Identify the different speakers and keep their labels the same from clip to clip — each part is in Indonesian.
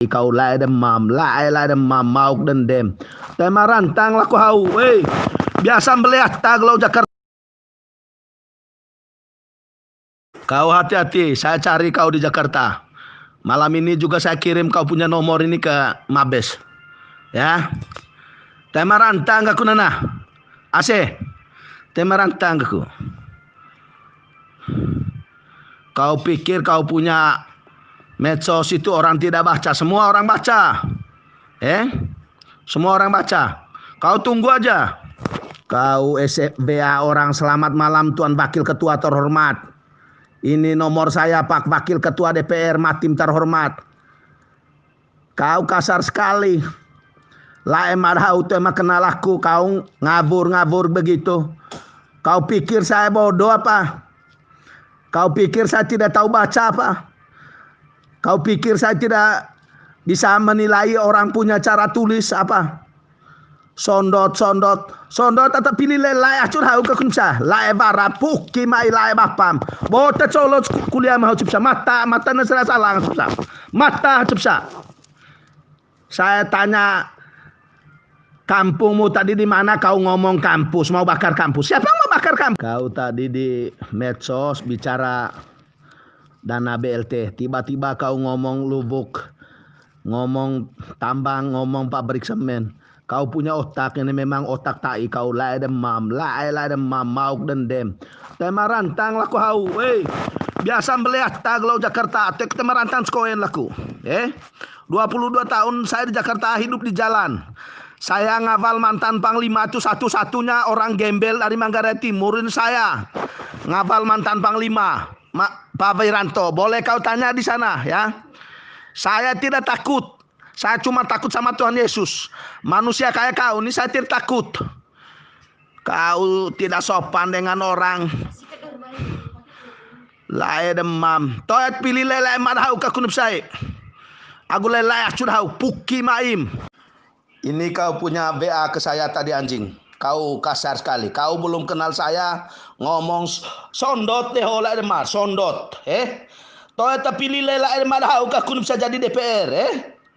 Speaker 1: Kau lai demam, lai demam, mau dendem. Tema rantang laku hau, biasa melihat taglau Jakarta. Kau hati-hati, saya cari kau di Jakarta. Malam ini juga saya kirim kau punya nomor ini ke Mabes. Ya. Tema rantang aku nana. Ase. Tema rantang aku. Kau pikir kau punya medsos itu orang tidak baca, semua orang baca. Semua orang baca. Kau tunggu aja. Kau SFBA orang selamat malam Tuan Wakil Ketua terhormat. Ini nomor saya Pak Wakil Ketua DPR Matim terhormat. Kau kasar sekali. Lah emadhau tu emang kenal aku. Kau ngabur-ngabur begitu. Kau pikir saya bodoh apa? Kau pikir saya tidak tahu baca apa? Kau pikir saya tidak bisa menilai orang punya cara tulis apa? Sondot atau pilih lelai acur hau ke kunca lai bara puki mai lai bapam bota colot kuliah mau cipsa mata nasra salah cipsa mata cipsa. Saya tanya kampungmu tadi di mana, kau ngomong kampus, mau bakar kampus. Siapa yang mau bakar kampus? Kau tadi di medsos bicara dana BLT, tiba-tiba kau ngomong lubuk, ngomong tambang, ngomong pabrik semen. Kau punya otak ini memang otak tai. Kau lai demam, mau dendem. Tema rantang laku hau, biasa melihat taglau Jakarta, tek tema rantang sekoen laku. 22 tahun saya di Jakarta hidup di jalan. Saya ngafal mantan Panglima itu satu-satunya orang gembel dari Manggarai Timur ini saya. Ngafal mantan Panglima, Pak Wiranto. Boleh kau tanya di sana ya. Saya tidak takut. Saya cuma takut sama Tuhan Yesus. Manusia kayak kau ini saya tidak takut. Kau tidak sopan dengan orang. Lai demam. Toet pilih lelai madhau ke kunub saya. Aku lelai acur hau puki maim. Ini kau punya WA ke saya tadi anjing. Kau kasar sekali. Kau belum kenal saya ngomong sondot deh oleh demar sondot. Toet pilih lelai madhau ke kunub bisa jadi DPR.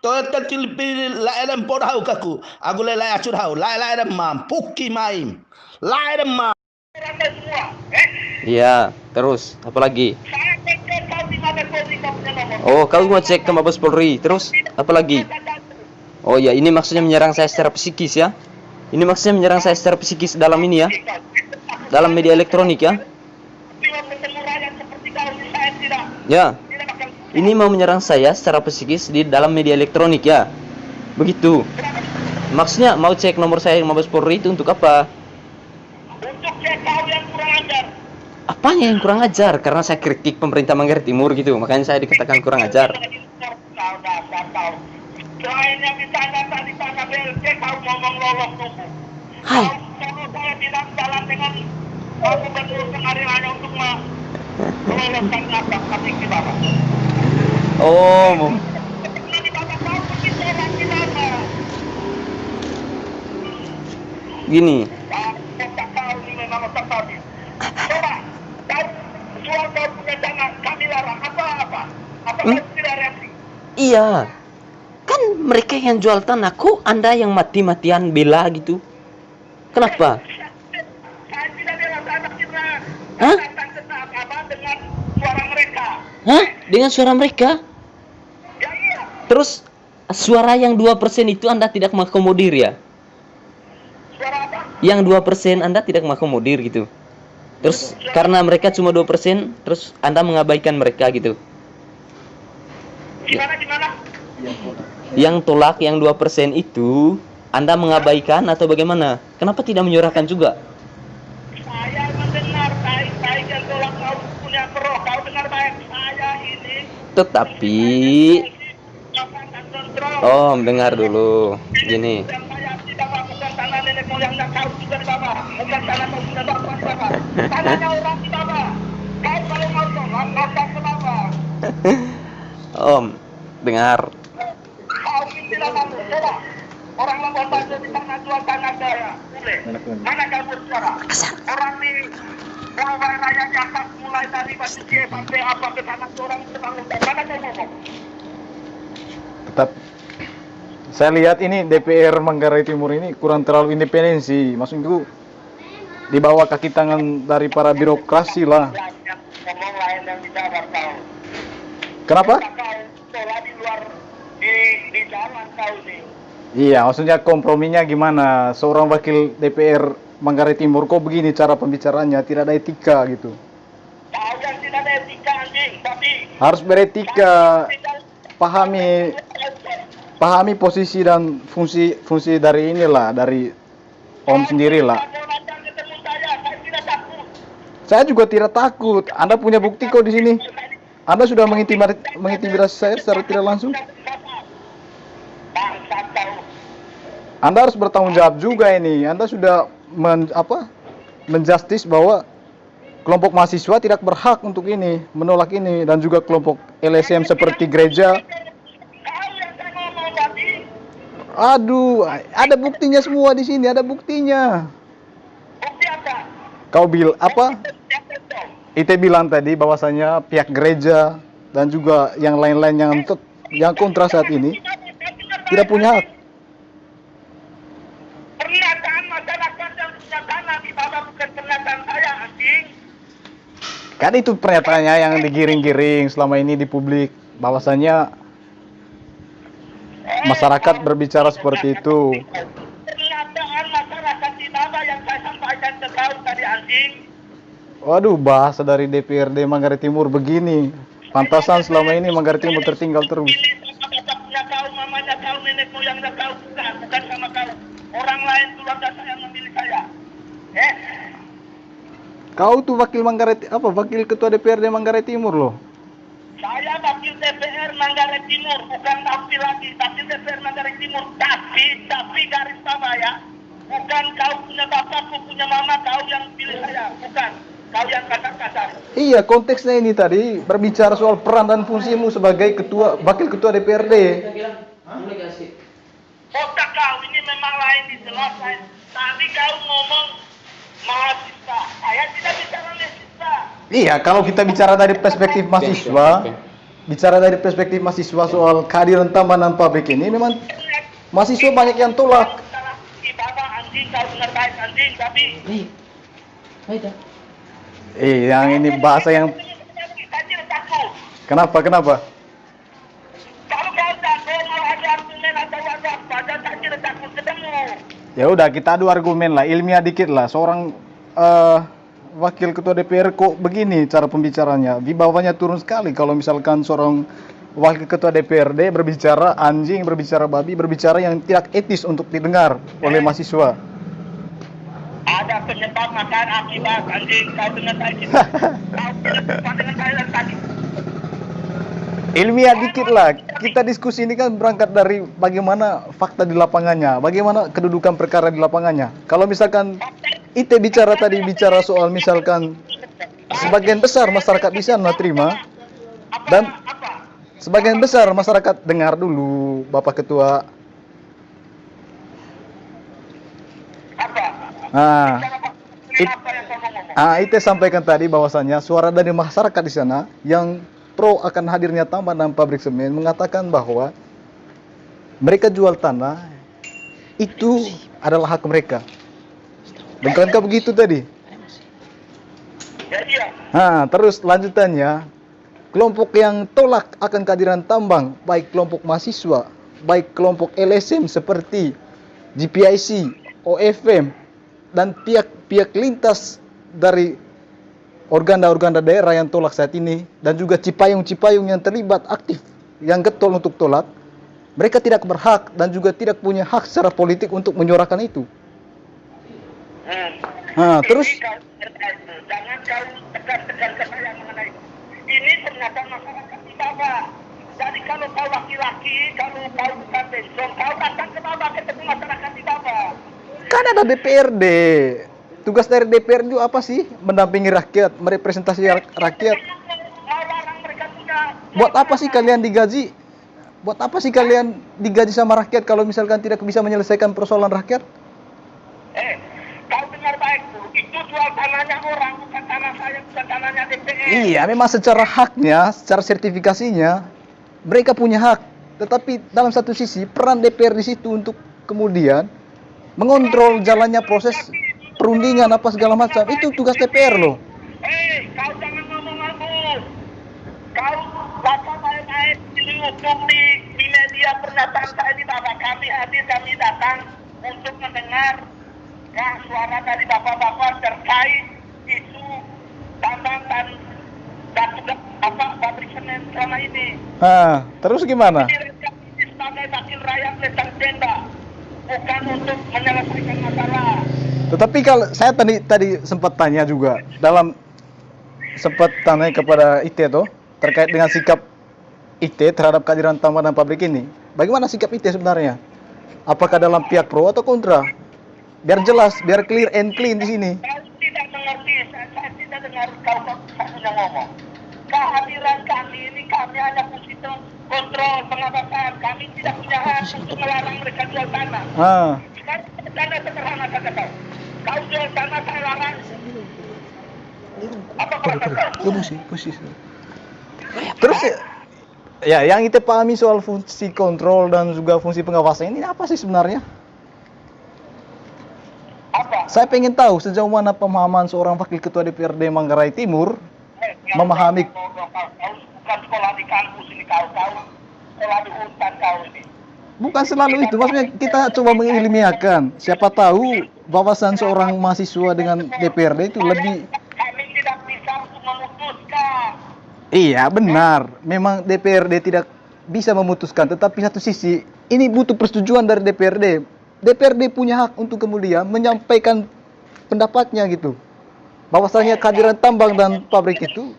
Speaker 1: Toet pilih lelai empor hau kaku. Aku lelai acur hau. Lelai demam puki maim. Lelai demam.
Speaker 2: Iya, terus apa lagi? Oh, kau mau cek ke Mabes Polri. Terus apa lagi? Oh ya, ini maksudnya menyerang saya secara psikis ya. Ini maksudnya menyerang saya secara psikis dalam ini ya. Dalam media elektronik ya. Ya. Ini mau menyerang saya secara psikis di dalam media elektronik ya. Begitu. Maksudnya mau cek nomor saya Mabes Polri itu untuk apa?
Speaker 3: Untuk cek kau yang kurang ajar.
Speaker 2: Apanya yang kurang ajar? Karena saya kritik pemerintah Manggarai Timur gitu. Makanya saya dikatakan kurang ajar.
Speaker 3: Selain yang ditanya tadi Pak BLT, kau ngomong lolos tunggu.
Speaker 2: Hai.
Speaker 3: Kalau saya tidak jalan dengan gubernur kemarin hanya untuk meloloskan apa kami di Bapak.
Speaker 2: Oh.
Speaker 3: Jadi Bapak tahu begitu orang di mana.
Speaker 2: Gini.
Speaker 3: Otak kau ini memang otak kau ini. Coba, jual kau punya dana kami larang apa-apa. Apa kau tidak reaksi?
Speaker 2: Iya. Kan mereka yang jual tanahku, Anda yang mati-matian bela gitu. Kenapa?
Speaker 3: Saya tidak bela, saya kira
Speaker 2: Hah?
Speaker 3: dengan suara mereka.
Speaker 2: Hah? Dengan suara mereka?
Speaker 3: Ya iya.
Speaker 2: Terus suara yang 2% itu Anda tidak mengakomodir ya?
Speaker 3: Suara apa?
Speaker 2: Yang 2% Anda tidak mengakomodir gitu. Terus karena mereka cuma 2%, terus Anda mengabaikan mereka gitu.
Speaker 3: Gimana?
Speaker 2: Yang tolak yang 2% itu Anda mengabaikan atau bagaimana? Kenapa tidak menyuarakan juga?
Speaker 3: Saya mendengar baik-baik yang tolak kau punya pro. Kau dengar baik saya ini.
Speaker 2: Tetapi dengar dulu. Gini.
Speaker 3: Yang saya tidak bukan tanah nenek moyangnya kau juga di bawah. Bukan tanah kau punya bapak di bawah. Tanahnya orang di bawah. Kau kalau mau tolak, lapor ke bawah.
Speaker 2: Om, dengar.
Speaker 3: Kau ini tidak mampu. Coba. Orang Labuan Bajo di tanah jual tanah saya. Boleh. Mana kau bersuara? Orang di Pulau Raya di atas mulai dari Batu Cie sampai apa ke tanah orang terlalu. Mana kau ngomong?
Speaker 4: Tapi saya lihat ini DPR Manggarai Timur ini kurang terlalu independensi. Maksudku di bawah kaki tangan dari para birokrasi lah.
Speaker 3: Ngomong lain yang bicara kau.
Speaker 4: Kenapa?
Speaker 3: Kau sekolah di luar di jalan kau nih.
Speaker 4: Iya, maksudnya komprominya gimana? Seorang wakil DPR Manggarai Timur kok begini cara pembicaraannya, tidak ada etika gitu.
Speaker 3: Kau yang tidak ada etika anjing, tapi
Speaker 4: Harus beretika, pahami posisi dan fungsi dari inilah, dari Om sendiri lah.
Speaker 3: Kalau datang ketemu saya tidak takut.
Speaker 4: Saya juga tidak takut. Anda punya bukti kok di sini. Anda sudah mengintimidasi saya secara tidak langsung.
Speaker 3: Bangsat kau.
Speaker 4: Anda harus bertanggung jawab juga ini. Anda sudah menjustis bahwa kelompok mahasiswa tidak berhak untuk ini, menolak ini, dan juga kelompok LSM seperti gereja.
Speaker 3: Kau yang saya ngomong tadi.
Speaker 4: Aduh, ada buktinya semua di sini, ada buktinya.
Speaker 3: Bukti apa?
Speaker 4: Kau bilang apa?
Speaker 3: Siapa itu?
Speaker 4: Ite bilang tadi bahwasanya pihak gereja dan juga yang lain-lain yang kontra saat ini tidak punya hak.
Speaker 3: Pernyataan masyarakat yang punya tanah di bawah bukan pernyataan saya, anjing.
Speaker 4: Kan itu pernyataannya yang digiring-giring selama ini di publik, bahwasanya masyarakat berbicara seperti itu.
Speaker 3: Pernyataan masyarakat di bawah yang saya sampaikan ke kau tadi, anjing.
Speaker 4: Waduh, bahasa dari DPRD Manggarai Timur begini. Pantasan selama ini Manggarai Timur tertinggal terus.
Speaker 3: Ini sama bapaknya kau, mamanya kau, nenek moyangnya kau, bukan sama kau. Orang lain keluarga saya yang memilih saya.
Speaker 4: Kau tuh wakil ketua DPRD Manggarai Timur loh.
Speaker 3: Saya wakil DPR Manggarai Timur, bukan wakil lagi, wakil DPR Manggarai Timur. Tapi garis bawah ya, bukan kau punya bapak, kau punya mama, kau yang pilih saya, bukan. Kau yang kasar-kasar.
Speaker 4: Iya, konteksnya ini tadi berbicara soal peran dan fungsimu sebagai wakil ketua DPRD.
Speaker 3: Otak kau ini memang lain dijelaskan. Tadi kau ngomong mahasiswa, saya tidak bicara mahasiswa.
Speaker 4: Iya, kalau kita bicara dari perspektif mahasiswa, soal kehadiran tambahan pabrik ini, memang mahasiswa banyak yang tolak.
Speaker 3: Di bawah anjing, kau dengar baik anjing, tapi
Speaker 4: Yang ini bahasa yang
Speaker 3: saya tidak takut.
Speaker 4: kenapa?
Speaker 3: Kalau kau takut mau ada argumen atau ada apa, saya tidak takut ketemu.
Speaker 4: Ya udah, kita adu argumen lah, ilmiah dikit lah. Seorang wakil ketua DPR kok begini cara pembicaranya, wibawanya turun sekali. Kalau misalkan seorang wakil ketua DPRD berbicara anjing, berbicara babi, berbicara yang tidak etis untuk didengar oleh mahasiswa.
Speaker 3: Ada penyebab makan akibat anjing, kau dengar saya gitu. Kau dengan saya dan tadi.
Speaker 4: Ilmiah dikit lah. Kita diskusi ini kan berangkat dari bagaimana fakta di lapangannya, bagaimana kedudukan perkara di lapangannya. Kalau misalkan Ite bicara soal misalkan sebagian besar masyarakat di sana terima dan sebagian besar masyarakat dengar dulu Bapak Ketua. Nah, Ite sampaikan tadi bahwasannya suara dari masyarakat di sana yang pro akan hadirnya tambahan pabrik semen mengatakan bahwa mereka jual tanah itu adalah hak mereka. Bukankah begitu tadi? Nah, terus lanjutannya, kelompok yang tolak akan kehadiran tambang, baik kelompok mahasiswa, baik kelompok LSM seperti GPIC, OFM, dan pihak lintas dari organda daerah yang tolak saat ini, dan juga cipayung-cipayung yang terlibat aktif, yang getol untuk tolak, mereka tidak berhak dan juga tidak punya hak secara politik untuk menyuarakan itu. Nah, terus
Speaker 3: Jangan kau tekan-tekan ke saya mengenai ini pernyataan masyarakat di bawah. Jadi kalau kau laki-laki, kalau kau bukan bensong, kau datang ke bawah ketemu masyarakat di bawah.
Speaker 4: kan ada DPRD. Tugas dari DPRD itu apa sih? Mendampingi rakyat, merepresentasi rakyat. Buat apa sih kalian digaji? Buat apa sih kalian digaji sama rakyat kalau misalkan tidak bisa menyelesaikan persoalan rakyat?
Speaker 3: Kau dengar baik tuh, itu jual tanahnya orang, bukan tanah saya, bukan tanahnya DPR.
Speaker 4: Iya, memang secara haknya, secara sertifikasinya, mereka punya hak Tetapi dalam satu sisi peran DPR di situ untuk kemudian mengontrol jalannya proses perundingan apa segala macam, itu tugas DPR loh.
Speaker 3: Kau jangan ngomong ngabur. Kau baca baik-baik di YouTube, di media pernyataan saya di Bapak. Kami hadir, kami datang untuk mendengar suara dari bapak-bapak terkait isu tambang dan pabrik semen selama ini.
Speaker 4: Terus gimana?
Speaker 3: Ini sebagai wakil rakyat tentang tenda, bukan untuk menyelesaikan masalah.
Speaker 4: Tetapi kalau saya tadi sempat tanya juga, sempat tanya kepada IT tuh terkait dengan sikap IT terhadap kehadiran tambang dan pabrik ini. Bagaimana sikap IT sebenarnya? Apakah dalam pihak pro atau kontra? Biar jelas, biar clear and clean di sini.
Speaker 3: Saya tidak mengerti, saya tidak dengar kau punya ngomong. Kehadiran kami ini, kami hanya fungsi kontrol pengawasan. Kami tidak punya hak untuk melarang mereka jual tanah. Sekarang tanah sederhana saja kau. Kau jual tanah saya larang. Apa kata kau?
Speaker 4: Posisi. Terus ya, yang kita pahami soal fungsi kontrol dan juga fungsi pengawasan ini apa sih sebenarnya?
Speaker 3: Apa?
Speaker 4: Saya pengen tahu sejauh mana pemahaman seorang wakil ketua DPRD Manggarai Timur memahami.
Speaker 3: Kau bukan sekolah di kampus ini, kau sekolah di hutan kau ini.
Speaker 4: Bukan selalu itu, maksudnya kita coba mengilmiahkan. Siapa tahu wawasan seorang mahasiswa dengan DPRD itu lebih.
Speaker 3: Kami tidak bisa untuk memutuskan.
Speaker 4: Iya benar, memang DPRD tidak bisa memutuskan. Tetapi satu sisi ini butuh persetujuan dari DPRD. DPRD punya hak untuk kemudian menyampaikan pendapatnya gitu. Bahwasanya kehadiran tambang dan pabrik itu,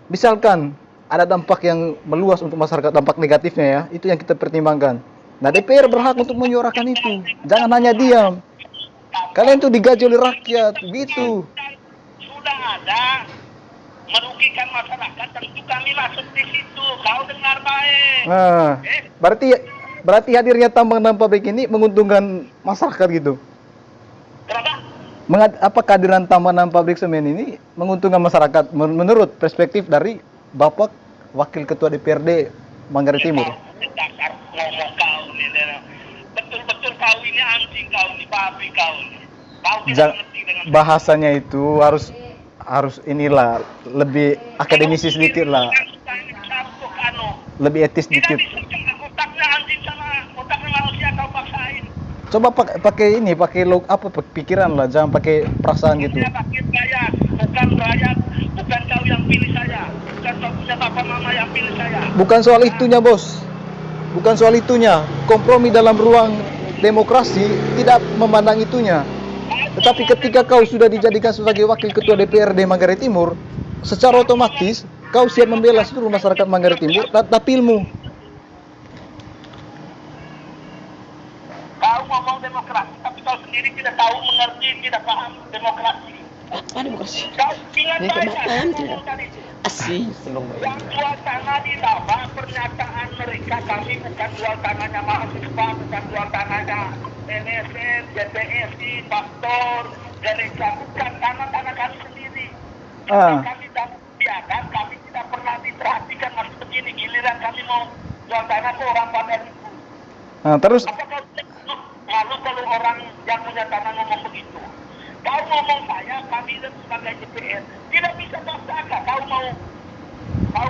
Speaker 4: misalkan ada dampak yang meluas untuk masyarakat, dampak negatifnya ya, itu yang kita pertimbangkan. Nah DPR berhak untuk menyuarakan itu, jangan hanya diam. Kalian tuh digaji oleh rakyat, gitu.
Speaker 3: Sudah ada merugikan masyarakat, tentu kami masuk di situ. Kau dengar baik.
Speaker 4: Nah, berarti hadirnya tambang dan pabrik ini menguntungkan masyarakat gitu.
Speaker 3: Kenapa?
Speaker 4: Apa kehadiran tambang dan pabrik semen ini menguntungkan masyarakat menurut perspektif dari Bapak Wakil Ketua DPRD Manggarai Timur?
Speaker 3: Dasar ngomong kau nih, betul-betul kau ini anjing, kau ini babi, kau ini. Kau tidak mengerti dengan
Speaker 4: bahasanya itu harus inilah lebih akademisi sedikit lah, lebih etis sedikit.
Speaker 3: Tidak bisa otaknya anjing sama otaknya manusia kau paksain.
Speaker 4: Coba pakai pikiran lah, jangan pakai perasaan gitu.
Speaker 3: Dia pakai rakyat, bukan kau yang pilih saya, bukan kau punya bapak mama yang pilih saya.
Speaker 4: Bukan soal itunya bos, bukan soal itunya. Kompromi dalam ruang demokrasi tidak memandang itunya. Tetapi ketika kau sudah dijadikan sebagai wakil ketua DPRD Manggarai Timur, secara otomatis kau siap membela seluruh masyarakat Manggarai Timur tapi ilmu.
Speaker 3: Kau ngomong demokrasi, tapi kau sendiri tidak tahu, mengerti, tidak paham demokrasi.
Speaker 2: Demokrasi.
Speaker 3: Kau ingat
Speaker 2: Ini
Speaker 3: baik
Speaker 2: kebanyakan
Speaker 3: kan
Speaker 2: tidak.
Speaker 3: tadi.
Speaker 2: Asih.
Speaker 3: Yang jual tanah di Sabah, pernyataan mereka, kami bukan jual tanahnya mahasiswa, bukan jual tanahnya LSM, JPSI, Pastor, gereja, bukan tanah-tanah kami sendiri. Kami tak biarkan, kami tidak pernah diperhatikan masih begini, giliran kami mau jual tanah ke orang pada itu.
Speaker 4: Terus
Speaker 3: Apakah malu kalau orang yang punya tanah ngomong begitu? Kau ngomong saya, kami sebagai DPR tidak bisa paksakan. Kau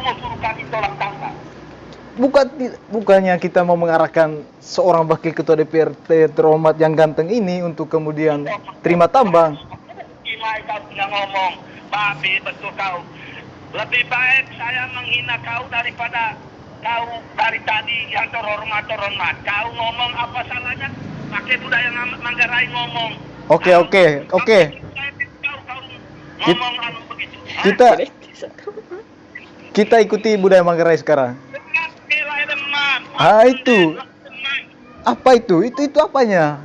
Speaker 3: mau suruh kami tolak tambang.
Speaker 4: bukannya kita mau mengarahkan seorang wakil ketua DPRD terhormat yang ganteng ini untuk kemudian terima tambang.
Speaker 3: Gimana kau punya ngomong, babi betul kau. Lebih baik saya menghina kau daripada kau dari tadi yang terhormat. Kau ngomong apa salahnya? Pakai budaya Manggarai ngomong.
Speaker 4: Oke.
Speaker 3: Kau ngomong anu begitu.
Speaker 4: Kita ikuti budaya Manggarai sekarang.
Speaker 3: Nilai teman.
Speaker 4: Itu. Apa itu? Itu apanya?